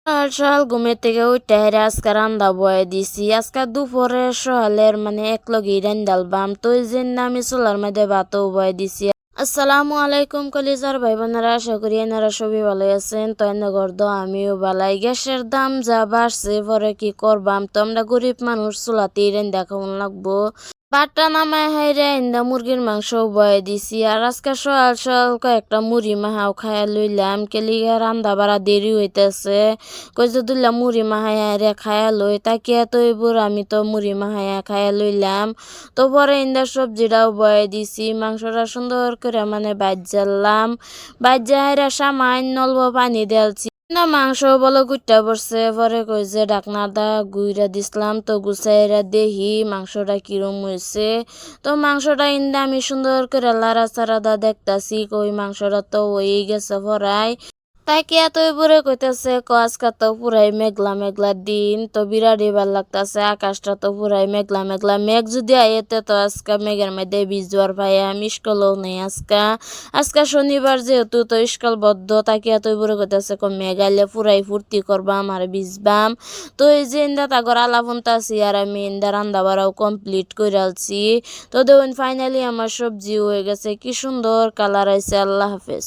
সকাল সকাল ঘুমের থেকে উঠে হেরে আজকে রান্দা বয়ে দিছি। আজকে দুপুরে সকালের একলগেই রান্দালবাম। তো এই জন্য আমি চুলার মধ্যে ভাতও বয়ে দিছি। আসসালামু আলাইকুম কলিজার ভাই বোনেরা, আশা করি এনারা সবই ভালো আছেন। তো এনে গর্দ আমিও ভালাই। গ্যাসের দাম যা বাড়ছে, পরে কি করবাম? তো আমরা গরিব মানুষ, চুলাতেই রান্দা খাওয়ান লাগবো। ভাতটা নামায় হাইরে ইন্দা মুরগির মাংস বয়ে দিছি। আর আজকে সকাল সকাল কয়েকটা মুড়ি মাহাও খাইয়া লইলাম। কেলিগা রান্দা বাড়া দেরি হইতেছে, কইছে দুইলা মুড়ি মাহাইয়া হাইরে খাইয়া লই। তাকিয়া তো এবার আমি তো মুড়ি মাহাইয়া খাইয়া লইলাম। তো পরে ইন্দা সবজিটাও বয়ে দিছি। মাংসটা সুন্দর করে বাইজালাম। বাইজা হাইরা সামান্য অল্প পানি দেলছি না, মাংস বলে গুইটা পড়ছে। পরে কই যে ঢাকনাটা গুইরা দিছিলাম, তো গুছাইরা দেখি মাংসটা কিরম হয়েছে। তো মাংসটা ইন্দা আমি সুন্দর করে লাড়া চাড়া দা দেখতাছি, কই মাংসটা তো হয়ে গেছে ভরাই। তাকে এত উপরে কইতেছে আজকে তো পুরাই মেঘলা মেঘলা দিন। তো বিরাটই ভাল লাগতেছে, আকাশটা তো পুরাই মেঘলা মেঘলা। মেঘ যদি আইতে তো আজকে মেঘের মধ্যে ভিজুয়ার ভাই আমি স্কুলও নেই আজকে। আজকে শনিবার যেহেতু, তো স্কুল বদ্ধ। তাকে এত উপরে কইতেছে মেঘ আইলে পুরাই ফুর্তি করবাম আর ভিজবাম। তো এই যে ইন্দা তাগর আলাপনতাছি, আর আমি ইন্দা রান্দা বাড়াও কমপ্লিট করে আলছি। তো দেখুন ফাইনালি আমার সবজি হয়ে গেছে, কি সুন্দর কালার আইছে। আল্লাহ হাফেজ।